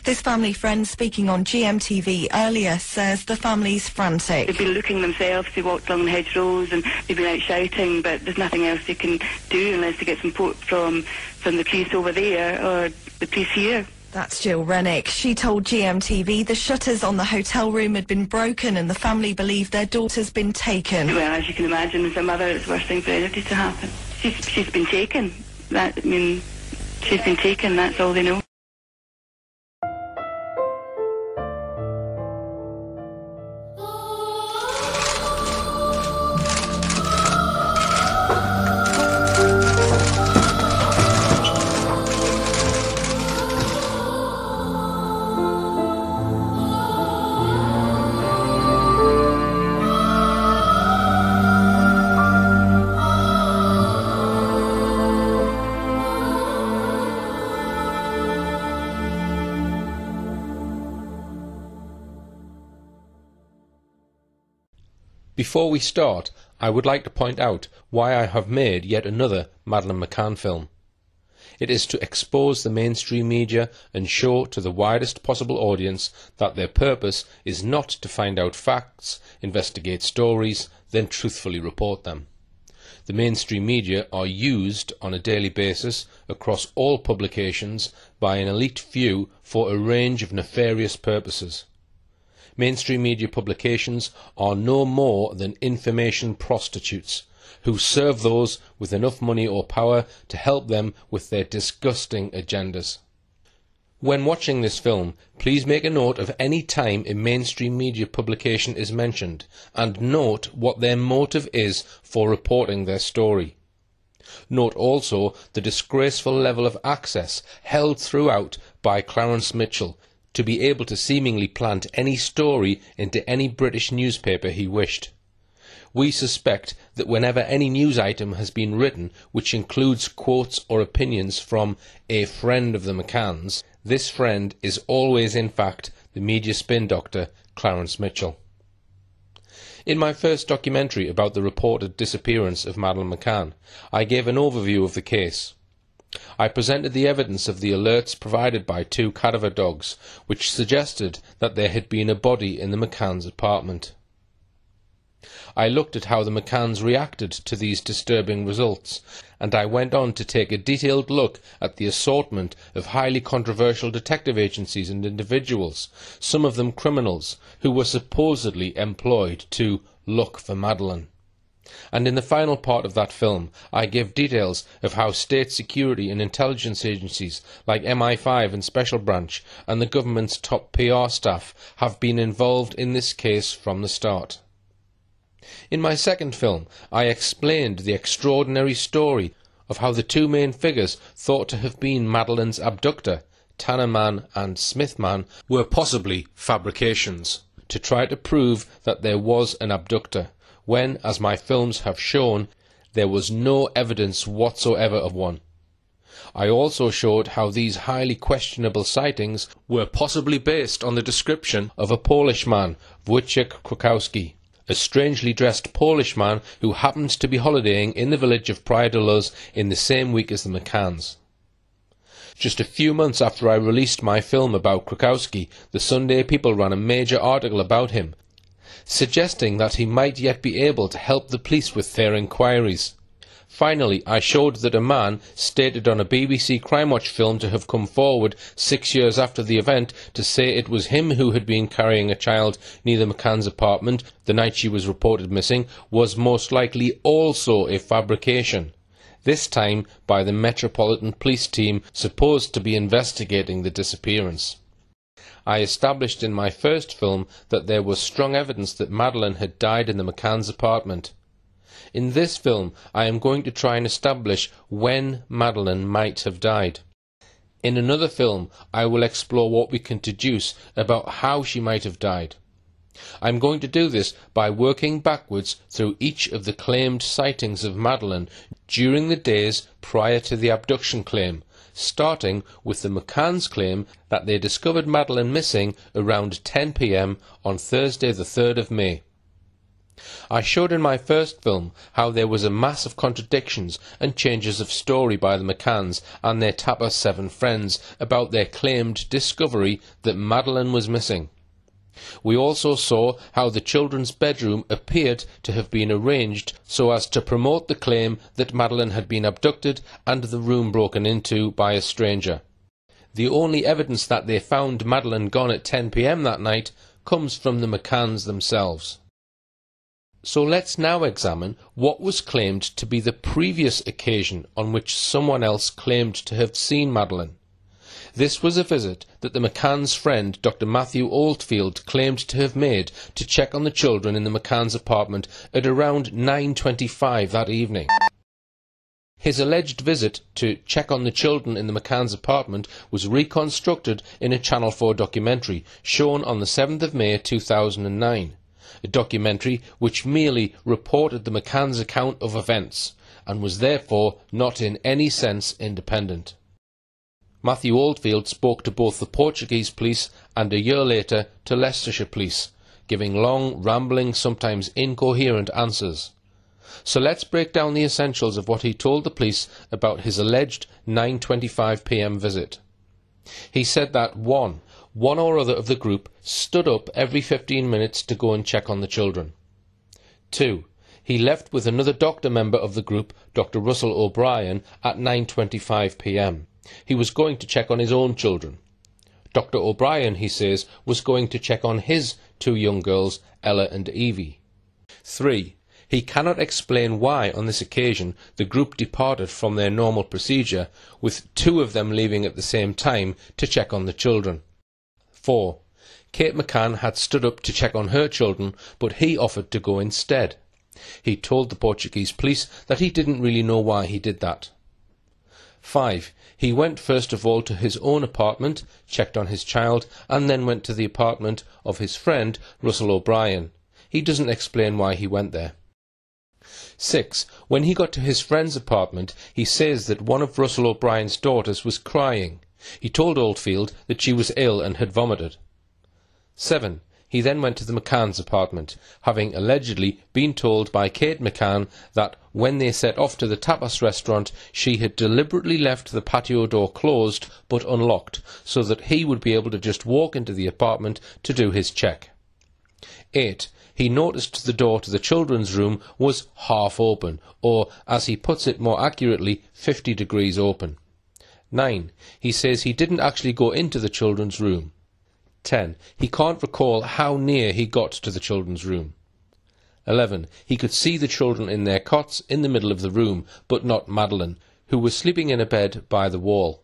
This family friend speaking on GMTV earlier says the family's frantic. They've been looking themselves, they walked along the hedgerows and they've been out shouting, but there's nothing else they can do unless they get support from the police over there or the police here. That's Jill Rennick. She told GMTV the shutters on the hotel room had been broken and the family believe their daughter's been taken. Well, as you can imagine, as a mother, it's the worst thing for anybody to happen. She's been taken. She's been taken, that's all they know. Before we start, I would like to point out why I have made yet another Madeleine McCann film. It is to expose the mainstream media and show to the widest possible audience that their purpose is not to find out facts, investigate stories, then truthfully report them. The mainstream media are used on a daily basis across all publications by an elite few for a range of nefarious purposes. Mainstream media publications are no more than information prostitutes who serve those with enough money or power to help them with their disgusting agendas. When watching this film, please make a note of any time a mainstream media publication is mentioned and note what their motive is for reporting their story. Note also the disgraceful level of access held throughout by Clarence Mitchell to be able to seemingly plant any story into any British newspaper he wished. We suspect that whenever any news item has been written which includes quotes or opinions from a friend of the McCanns, this friend is always in fact the media spin doctor Clarence Mitchell. In my first documentary about the reported disappearance of Madeleine McCann, I gave an overview of the case. I presented the evidence of the alerts provided by 2 cadaver dogs, which suggested that there had been a body in the McCanns' apartment. I looked at how the McCanns reacted to these disturbing results, and I went on to take a detailed look at the assortment of highly controversial detective agencies and individuals, some of them criminals, who were supposedly employed to look for Madeleine. And in the final part of that film, I give details of how state security and intelligence agencies like MI5 and Special Branch and the government's top PR staff have been involved in this case from the start. In my second film, I explained the extraordinary story of how the 2 main figures thought to have been Madeleine's abductor, Tanner Man and Smith Man, were possibly fabrications, to try to prove that there was an abductor, when, as my films have shown, there was no evidence whatsoever of one. I also showed how these highly questionable sightings were possibly based on the description of a Polish man, Wojciech Krakowski, a strangely dressed Polish man who happened to be holidaying in the village of Praia de Luz in the same week as the McCanns. Just a few months after I released my film about Krakowski, the Sunday People ran a major article about him, suggesting that he might yet be able to help the police with their inquiries. Finally, I showed that a man, stated on a BBC Crime Watch film to have come forward 6 years after the event to say it was him who had been carrying a child near the McCann's apartment the night she was reported missing, was most likely also a fabrication, this time by the Metropolitan Police team supposed to be investigating the disappearance. I established in my first film that there was strong evidence that Madeleine had died in the McCann's apartment. In this film, I am going to try and establish when Madeleine might have died. In another film, I will explore what we can deduce about how she might have died. I am going to do this by working backwards through each of the claimed sightings of Madeleine during the days prior to the abduction claim, starting with the McCanns' claim that they discovered Madeleine missing around 10 p.m. on Thursday the 3rd of May. I showed in my first film how there was a mass of contradictions and changes of story by the McCanns and their Tapper 7 friends about their claimed discovery that Madeleine was missing. We also saw how the children's bedroom appeared to have been arranged so as to promote the claim that Madeleine had been abducted and the room broken into by a stranger. The only evidence that they found Madeleine gone at 10 p.m. that night comes from the McCanns themselves. So let's now examine what was claimed to be the previous occasion on which someone else claimed to have seen Madeleine. This was a visit that the McCann's friend Dr. Matthew Oldfield claimed to have made to check on the children in the McCann's apartment at around 9:25 that evening. His alleged visit to check on the children in the McCann's apartment was reconstructed in a Channel 4 documentary shown on the 7th of May 2009, a documentary which merely reported the McCann's account of events and was therefore not in any sense independent. Matthew Oldfield spoke to both the Portuguese police and a year later to Leicestershire police, giving long, rambling, sometimes incoherent answers. So let's break down the essentials of what he told the police about his alleged 9:25 p.m. visit. He said that one or other of the group stood up every 15 minutes to go and check on the children. 2. He left with another doctor member of the group, Dr. Russell O'Brien, at 9:25 p.m. He was going to check on his own children. Dr. O'Brien, he says, was going to check on his two young girls, Ella and Evie. 3. He cannot explain why, on this occasion, the group departed from their normal procedure, with two of them leaving at the same time to check on the children. 4. Kate McCann had stood up to check on her children, but he offered to go instead. He told the Portuguese police that he didn't really know why he did that. 5. He went first of all to his own apartment, checked on his child, and then went to the apartment of his friend, Russell O'Brien. He doesn't explain why he went there. 6. When he got to his friend's apartment, he says that one of Russell O'Brien's daughters was crying. He told Oldfield that she was ill and had vomited. 7. He then went to the McCann's apartment, having allegedly been told by Kate McCann that when they set off to the tapas restaurant, she had deliberately left the patio door closed but unlocked, so that he would be able to just walk into the apartment to do his check. 8. He noticed the door to the children's room was half open, or, as he puts it more accurately, 50 degrees open. 9. He says he didn't actually go into the children's room. 10. He can't recall how near he got to the children's room. 11. He could see the children in their cots in the middle of the room, but not Madeleine, who was sleeping in a bed by the wall.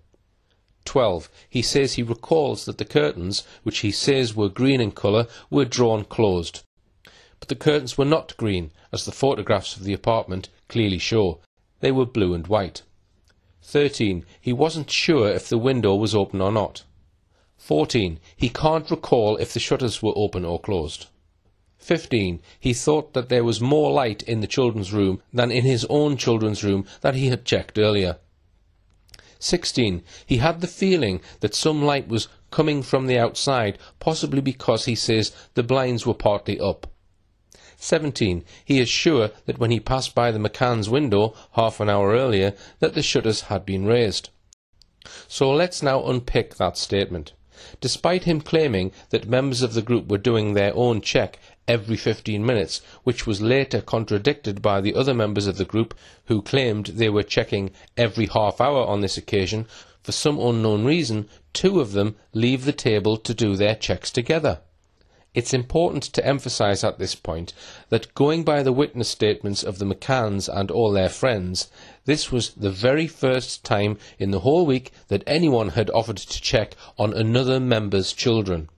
12. He says he recalls that the curtains, which he says were green in colour, were drawn closed. But the curtains were not green, as the photographs of the apartment clearly show. They were blue and white. 13. He wasn't sure if the window was open or not. 14. He can't recall if the shutters were open or closed. 15. He thought that there was more light in the children's room than in his own children's room that he had checked earlier. 16. He had the feeling that some light was coming from the outside, possibly because he says the blinds were partly up. 17. He is sure that when he passed by the McCann's window half an hour earlier, that the shutters had been raised. So let's now unpick that statement. Despite him claiming that members of the group were doing their own check every 15 minutes, which was later contradicted by the other members of the group who claimed they were checking every half hour on this occasion, for some unknown reason, two of them leave the table to do their checks together. It's important to emphasise at this point that, going by the witness statements of the McCanns and all their friends, this was the very first time in the whole week that anyone had offered to check on another member's children.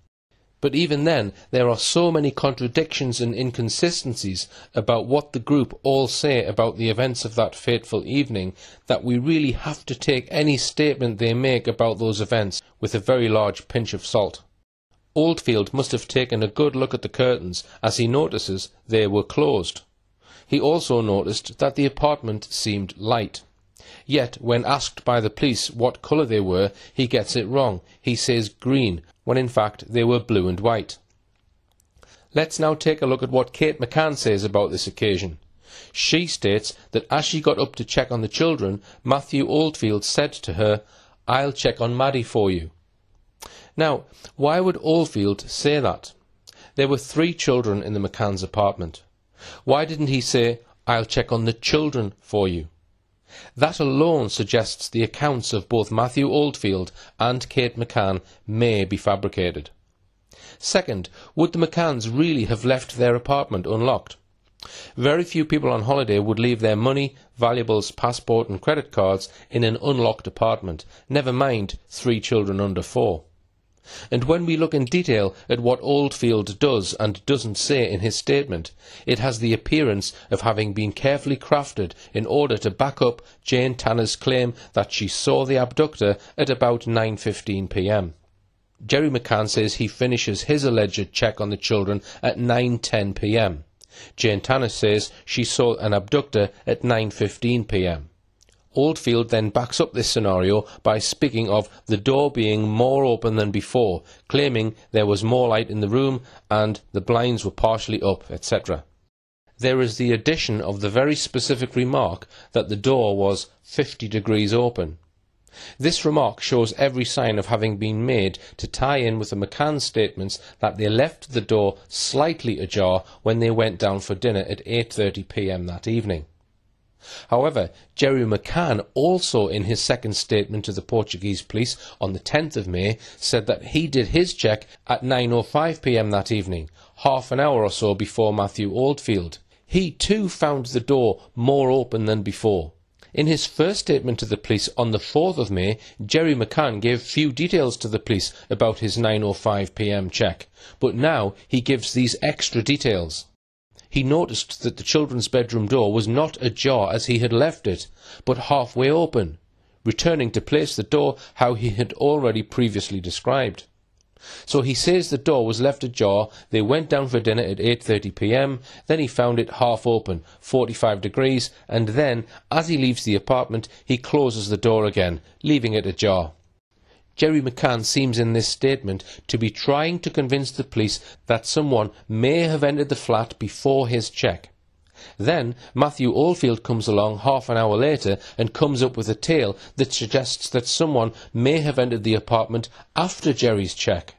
But even then, there are so many contradictions and inconsistencies about what the group all say about the events of that fateful evening that we really have to take any statement they make about those events with a very large pinch of salt. Oldfield must have taken a good look at the curtains, as he notices they were closed. He also noticed that the apartment seemed light. Yet, when asked by the police what colour they were, he gets it wrong. He says green, when in fact they were blue and white. Let's now take a look at what Kate McCann says about this occasion. She states that as she got up to check on the children, Matthew Oldfield said to her, "I'll check on Maddie for you." Now, why would Oldfield say that? There were 3 children in the McCann's apartment. Why didn't he say, "I'll check on the children for you"? That alone suggests the accounts of both Matthew Oldfield and Kate McCann may be fabricated. Second, would the McCanns really have left their apartment unlocked? Very few people on holiday would leave their money, valuables, passport and credit cards in an unlocked apartment, never mind 3 children under 4. And when we look in detail at what Oldfield does and doesn't say in his statement, it has the appearance of having been carefully crafted in order to back up Jane Tanner's claim that she saw the abductor at about 9:15 p.m. Jerry McCann says he finishes his alleged check on the children at 9:10 p.m. Jane Tanner says she saw an abductor at 9:15 p.m. Oldfield then backs up this scenario by speaking of the door being more open than before, claiming there was more light in the room and the blinds were partially up, etc. There is the addition of the very specific remark that the door was 50 degrees open. This remark shows every sign of having been made to tie in with the McCann statements that they left the door slightly ajar when they went down for dinner at 8:30 p.m. that evening. However, Jerry McCann also in his second statement to the Portuguese police on the 10th of May said that he did his check at 9:05 p.m. that evening, half an hour or so before Matthew Oldfield. He too found the door more open than before. In his first statement to the police on the 4th of May, Jerry McCann gave few details to the police about his 9:05 p.m. check, but now he gives these extra details. He noticed that the children's bedroom door was not ajar as he had left it, but halfway open, returning to place the door how he had already previously described. So he says the door was left ajar, they went down for dinner at 8:30 p.m, then he found it half open, 45 degrees, and then, as he leaves the apartment, he closes the door again, leaving it ajar. Jerry McCann seems in this statement to be trying to convince the police that someone may have entered the flat before his check. Then Matthew Oldfield comes along half an hour later and comes up with a tale that suggests that someone may have entered the apartment after Jerry's check.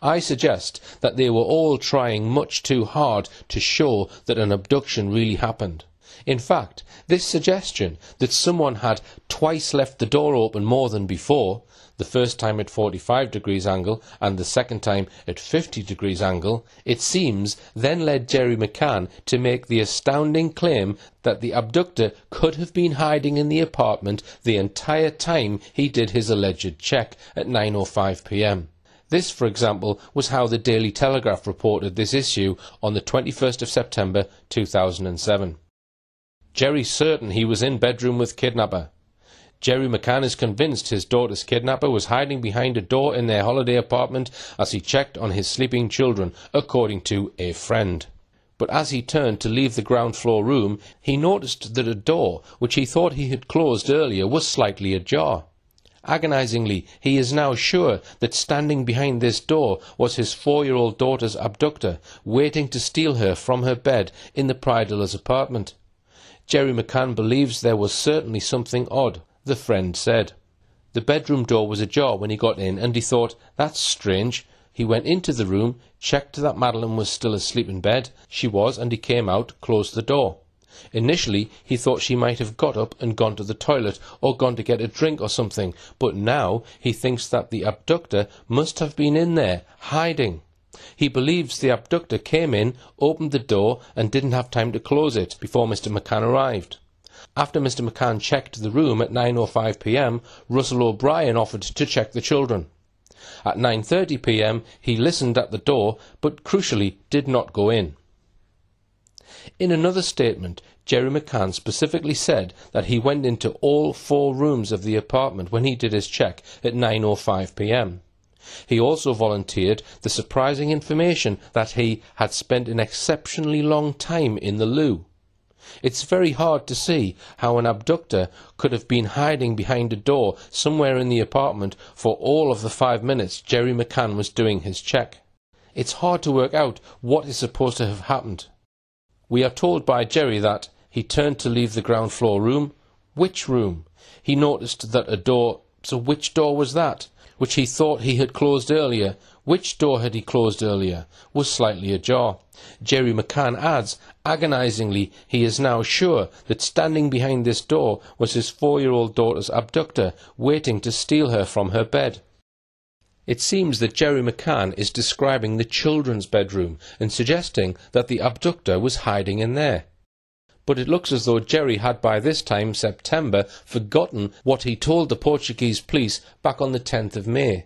I suggest that they were all trying much too hard to show that an abduction really happened. In fact, this suggestion that someone had twice left the door open more than before, the first time at 45 degrees angle and the second time at 50 degrees angle, it seems then led Jerry McCann to make the astounding claim that the abductor could have been hiding in the apartment the entire time he did his alleged check at 9:05 p.m. This, for example, was how the Daily Telegraph reported this issue on the 21st of September 2007. Jerry's certain he was in bedroom with kidnapper. Jerry McCann is convinced his daughter's kidnapper was hiding behind a door in their holiday apartment as he checked on his sleeping children, according to a friend. But as he turned to leave the ground floor room, he noticed that a door, which he thought he had closed earlier, was slightly ajar. Agonizingly, he is now sure that standing behind this door was his 4-year-old daughter's abductor, waiting to steal her from her bed in the Prydilla's apartment. Jerry McCann believes there was certainly something odd, the friend said. The bedroom door was ajar when he got in, and he thought, that's strange. He went into the room, checked that Madeleine was still asleep in bed. She was, and he came out, closed the door. Initially, he thought she might have got up and gone to the toilet, or gone to get a drink or something, but now he thinks that the abductor must have been in there, hiding. He believes the abductor came in, opened the door, and didn't have time to close it before Mr. McCann arrived. After Mr. McCann checked the room at 9:05 p.m, Russell O'Brien offered to check the children. At 9:30 p.m, he listened at the door, but crucially did not go in. In another statement, Jerry McCann specifically said that he went into all 4 rooms of the apartment when he did his check at 9:05 p.m. He also volunteered the surprising information that he had spent an exceptionally long time in the loo. It's very hard to see how an abductor could have been hiding behind a door somewhere in the apartment for all of the 5 minutes Jerry McCann was doing his check. It's hard to work out what is supposed to have happened. We are told by Jerry that he turned to leave the ground floor room. Which room? He noticed that a door, so which door was that? Which he thought he had closed earlier. Which door had he closed earlier? Was slightly ajar. Jerry McCann adds, agonizingly, he is now sure that standing behind this door was his 4-year-old daughter's abductor, waiting to steal her from her bed. It seems that Jerry McCann is describing the children's bedroom and suggesting that the abductor was hiding in there. But it looks as though Jerry had by this time, September, forgotten what he told the Portuguese police back on the 10th of May.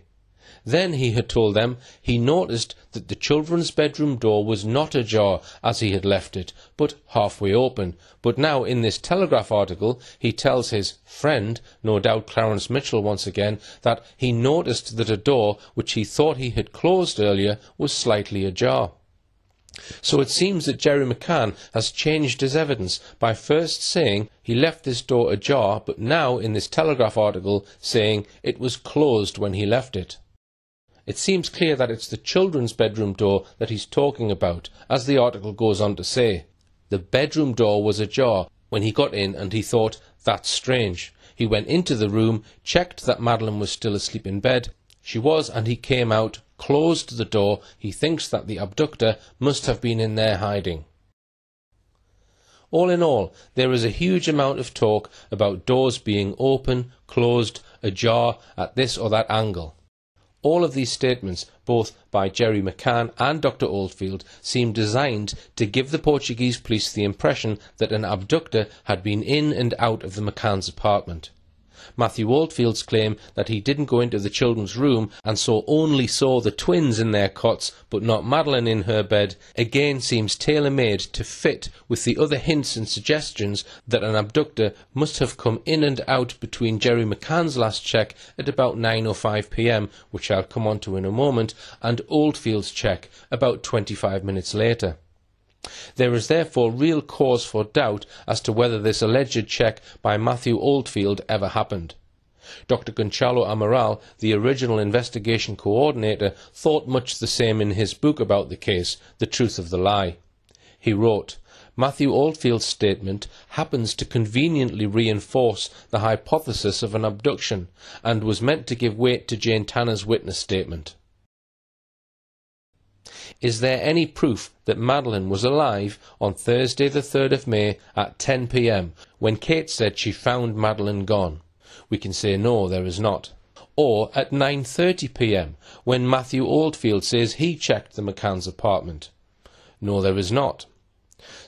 Then he had told them he noticed that the children's bedroom door was not ajar as he had left it, but halfway open. But now in this Telegraph article he tells his friend, no doubt Clarence Mitchell once again, that he noticed that a door which he thought he had closed earlier was slightly ajar. So it seems that Jerry McCann has changed his evidence by first saying he left this door ajar, but now in this Telegraph article saying it was closed when he left it. It seems clear that it's the children's bedroom door that he's talking about, as the article goes on to say. The bedroom door was ajar when he got in and he thought, that's strange. He went into the room, checked that Madeleine was still asleep in bed. She was, and he came out, closed the door. He thinks that the abductor must have been in there hiding. All in all, there is a huge amount of talk about doors being open, closed, ajar, at this or that angle. All of these statements, both by Jerry McCann and Dr. Oldfield, seem designed to give the Portuguese police the impression that an abductor had been in and out of the McCanns' apartment. Matthew Oldfield's claim that he didn't go into the children's room and so only saw the twins in their cots but not Madeleine in her bed again seems tailor-made to fit with the other hints and suggestions that an abductor must have come in and out between Jerry McCann's last check at about 9:05 p.m, which I'll come on to in a moment, and Oldfield's check about 25 minutes later. There is therefore real cause for doubt as to whether this alleged check by Matthew Oldfield ever happened. Dr. Gonçalo Amaral, the original investigation coordinator, thought much the same in his book about the case, The Truth of the Lie. He wrote, Matthew Oldfield's statement happens to conveniently reinforce the hypothesis of an abduction and was meant to give weight to Jane Tanner's witness statement. Is there any proof that Madeleine was alive on Thursday the 3rd of May at 10 p.m. when Kate said she found Madeleine gone? We can say no, there is not. Or at 9:30 p.m. when Matthew Oldfield says he checked the McCann's apartment? No, there is not.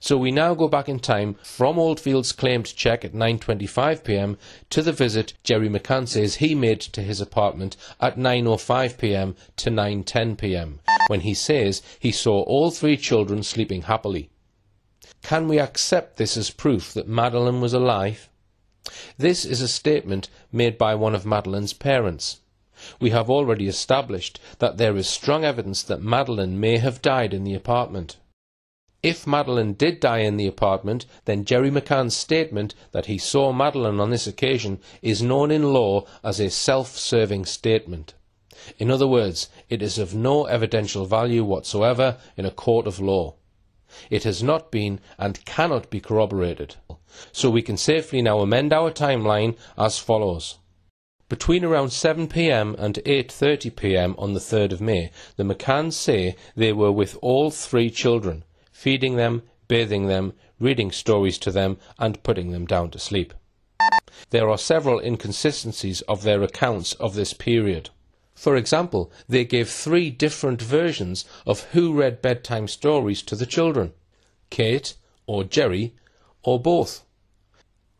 So we now go back in time from Oldfield's claimed check at 9:25 p.m. to the visit Jerry McCann says he made to his apartment at 9:05 p.m. to 9:10 p.m. when he says he saw all 3 children sleeping happily. Can we accept this as proof that Madeleine was alive? This is a statement made by one of Madeleine's parents. We have already established that there is strong evidence that Madeleine may have died in the apartment. If Madeleine did die in the apartment, then Jerry McCann's statement that he saw Madeleine on this occasion is known in law as a self-serving statement. In other words, it is of no evidential value whatsoever in a court of law. It has not been and cannot be corroborated. So we can safely now amend our timeline as follows. Between around 7 p.m. and 8:30 p.m. on the 3rd of May, the McCanns say they were with all 3 children, feeding them, bathing them, reading stories to them, and putting them down to sleep. There are several inconsistencies of their accounts of this period. For example, they gave 3 different versions of who read bedtime stories to the children: Kate, or Jerry, or both.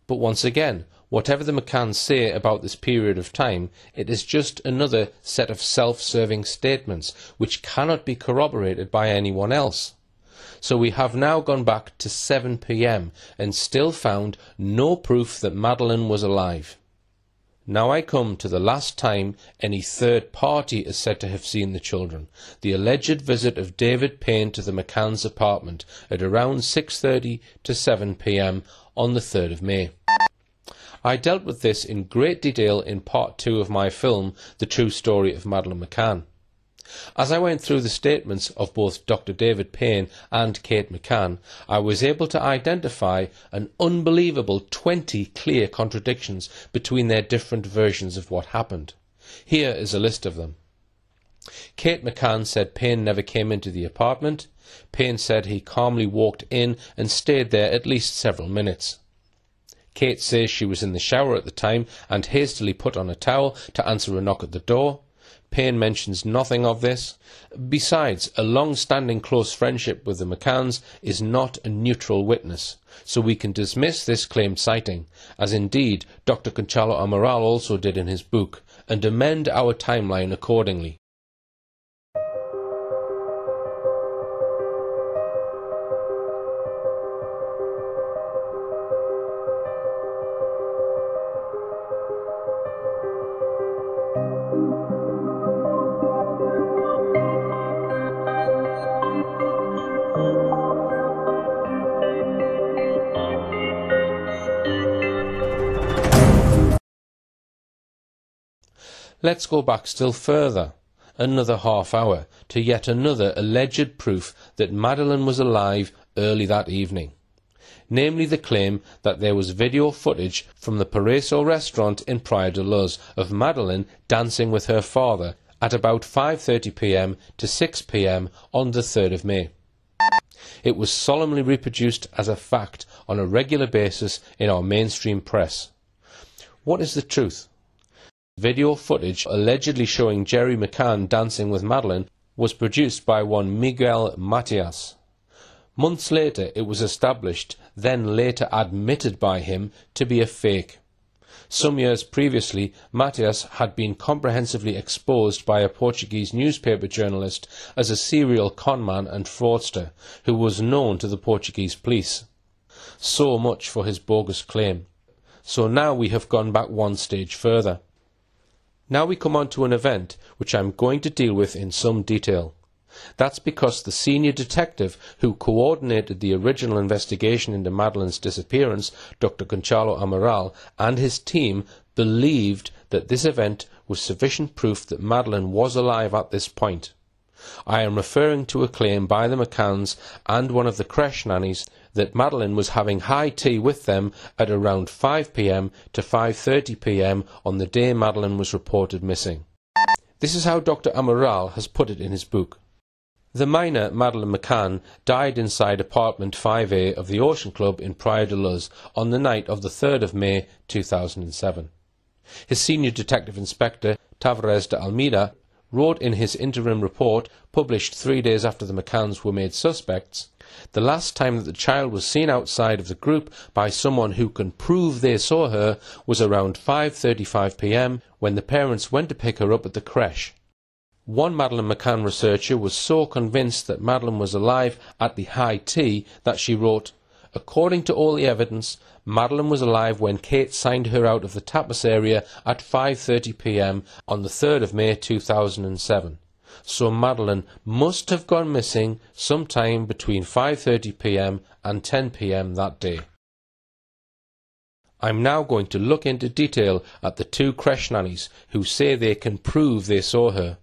But once again, whatever the McCanns say about this period of time, it is just another set of self-serving statements which cannot be corroborated by anyone else. So we have now gone back to 7 p.m. and still found no proof that Madeleine was alive. Now I come to the last time any third party is said to have seen the children, the alleged visit of David Payne to the McCanns' apartment at around 6:30 to 7 p.m. on the 3rd of May. I dealt with this in great detail in part 2 of my film, The True Story of Madeleine McCann. As I went through the statements of both Dr. David Payne and Kate McCann, I was able to identify an unbelievable 20 clear contradictions between their different versions of what happened. Here is a list of them. Kate McCann said Payne never came into the apartment. Payne said he calmly walked in and stayed there at least several minutes. Kate says she was in the shower at the time and hastily put on a towel to answer a knock at the door. Payne mentions nothing of this. Besides, a long-standing close friendship with the McCanns is not a neutral witness, so we can dismiss this claimed sighting, as indeed Dr. Conchalo Amaral also did in his book, and amend our timeline accordingly. Let's go back still further, another half hour, to yet another alleged proof that Madeleine was alive early that evening. Namely the claim that there was video footage from the Paraiso restaurant in Praia de Luz of Madeleine dancing with her father at about 5:30 p.m. to 6 p.m. on the 3rd of May. It was solemnly reproduced as a fact on a regular basis in our mainstream press. What is the truth? Video footage allegedly showing Jerry McCann dancing with Madeleine was produced by one Miguel Matias. Months later it was established, then later admitted by him, to be a fake. Some years previously, Matias had been comprehensively exposed by a Portuguese newspaper journalist as a serial conman and fraudster who was known to the Portuguese police. So much for his bogus claim. So now we have gone back one stage further. Now we come on to an event which I'm going to deal with in some detail. That's because the senior detective who coordinated the original investigation into Madeleine's disappearance, Dr. Conchalo Amaral, and his team believed that this event was sufficient proof that Madeleine was alive at this point. I am referring to a claim by the McCanns and one of the creche nannies that Madeleine was having high tea with them at around 5 p.m. to 5:30 p.m. on the day Madeleine was reported missing. This is how Dr. Amaral has put it in his book. The minor Madeleine McCann died inside apartment 5A of the Ocean Club in Praia de Luz on the night of the 3rd of May 2007. His senior detective inspector, Tavares de Almeida, wrote in his interim report, published 3 days after the McCanns were made suspects, the last time that the child was seen outside of the group by someone who can prove they saw her was around 5:35 p.m. when the parents went to pick her up at the creche. One Madeleine McCann researcher was so convinced that Madeleine was alive at the high tea that she wrote, "According to all the evidence, Madeleine was alive when Kate signed her out of the tapas area at 5:30 p.m. on the 3rd of May 2007. So Madeleine must have gone missing sometime between 5:30 p.m. and 10 p.m. that day." I'm now going to look into detail at the two creche nannies who say they can prove they saw her.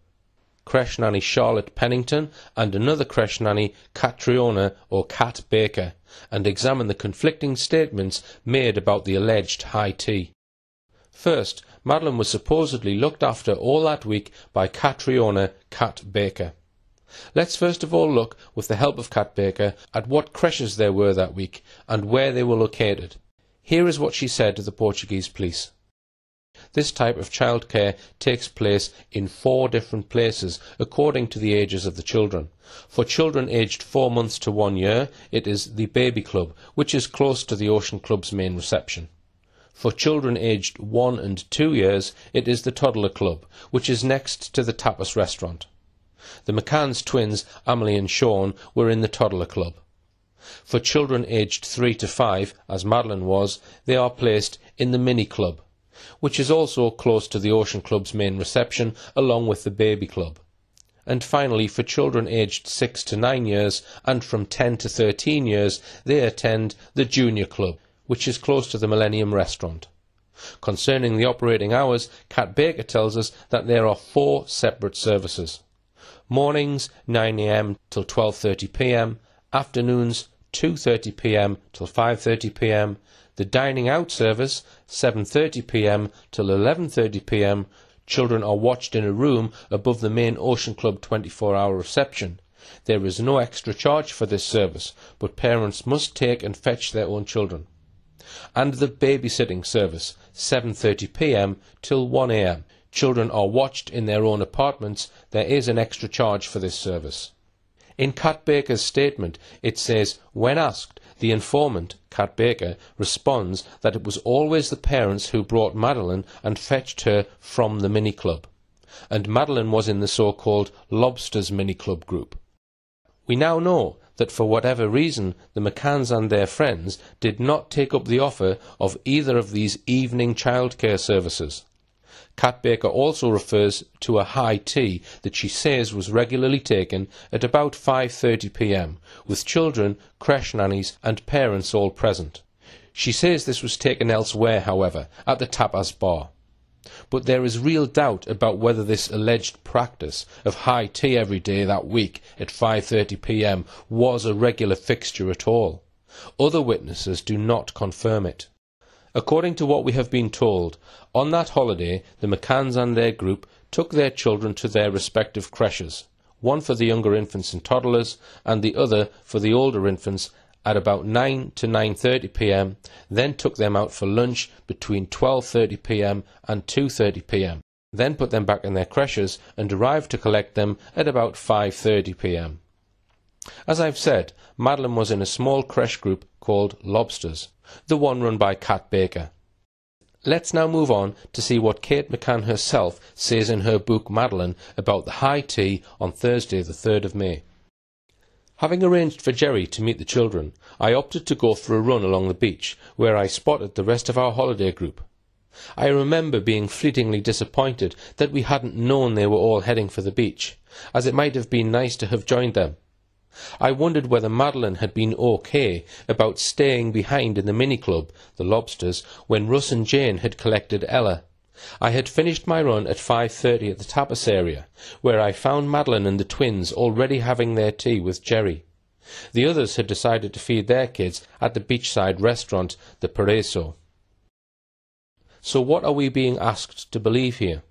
Creche nanny Charlotte Pennington and another creche nanny, Catriona or Cat Baker, and examine the conflicting statements made about the alleged high tea. First, Madeleine was supposedly looked after all that week by Catriona Cat Baker. Let's first of all look, with the help of Cat Baker, at what creches there were that week and where they were located. Here is what she said to the Portuguese police. This type of childcare takes place in 4 different places according to the ages of the children. For children aged 4 months to 1 year, it is the baby club, which is close to the Ocean Club's main reception. For children aged 1 and 2 years, it is the toddler club, which is next to the tapas restaurant. The McCanns twins, Amelie and Sean, were in the toddler club. For children aged 3 to 5, as Madeleine was, they are placed in the mini club, which is also close to the Ocean Club's main reception, along with the baby club. And finally, for children aged 6 to 9 years and from 10 to 13 years, they attend the junior club, which is close to the Millennium restaurant. Concerning the operating hours, Cat Baker tells us that there are 4 separate services. Mornings 9 a.m. till 12:30 p.m, afternoons 2:30 p.m. till 5:30 p.m, the dining out service 7:30 p.m. till 11:30 p.m. Children are watched in a room above the main Ocean Club 24-hour reception. There is no extra charge for this service, but parents must take and fetch their own children. And the babysitting service 7:30 p.m. till 1 a.m. Children are watched in their own apartments. There is an extra charge for this service. In Kat Baker's statement, it says, when asked, the informant, Kat Baker, responds that it was always the parents who brought Madeleine and fetched her from the mini-club, and Madeleine was in the so-called Lobsters mini-club group. We now know that for whatever reason, the McCanns and their friends did not take up the offer of either of these evening childcare services. Kat Baker also refers to a high tea that she says was regularly taken at about 5:30 p.m, with children, creche nannies and parents all present. She says this was taken elsewhere, however, at the tapas bar. But there is real doubt about whether this alleged practice of high tea every day that week at 5:30 p.m. was a regular fixture at all. Other witnesses do not confirm it. According to what we have been told, on that holiday the McCanns and their group took their children to their respective creches, one for the younger infants and toddlers and the other for the older infants, at about 9 to 9:30 p.m, then took them out for lunch between 12:30 p.m. and 2:30 p.m, then put them back in their creches and arrived to collect them at about 5:30 p.m. As I've said, Madeleine was in a small creche group called Lobsters, the one run by Kat Baker. Let's now move on to see what Kate McCann herself says in her book Madeleine about the high tea on Thursday the 3rd of May. Having arranged for Jerry to meet the children, I opted to go for a run along the beach, where I spotted the rest of our holiday group. I remember being fleetingly disappointed that we hadn't known they were all heading for the beach, as it might have been nice to have joined them. I wondered whether Madeleine had been okay about staying behind in the mini-club, the Lobsters, when Russ and Jane had collected Ella. I had finished my run at 5:30 at the tapas area, where I found Madeleine and the twins already having their tea with Jerry. The others had decided to feed their kids at the beachside restaurant, the Paraiso. So what are we being asked to believe here?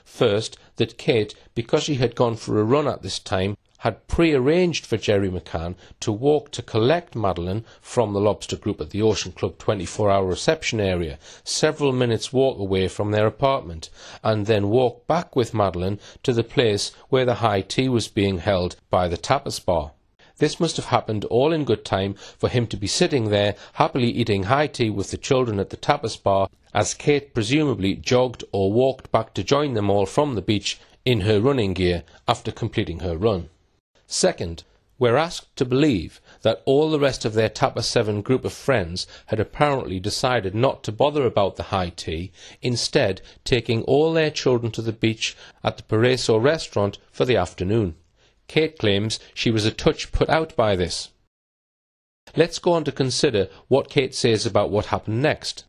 First, that Kate, because she had gone for a run at this time, had pre-arranged for Jerry McCann to walk to collect Madeleine from the Lobster Group at the Ocean Club 24-hour reception area, several minutes' walk away from their apartment, and then walk back with Madeleine to the place where the high tea was being held by the tapas bar. This must have happened all in good time for him to be sitting there happily eating high tea with the children at the tapas bar, as Kate presumably jogged or walked back to join them all from the beach in her running gear after completing her run. Second, we're asked to believe that all the rest of their Tapas 7 group of friends had apparently decided not to bother about the high tea, instead taking all their children to the beach at the Paraiso restaurant for the afternoon. Kate claims she was a touch put out by this. Let's go on to consider what Kate says about what happened next.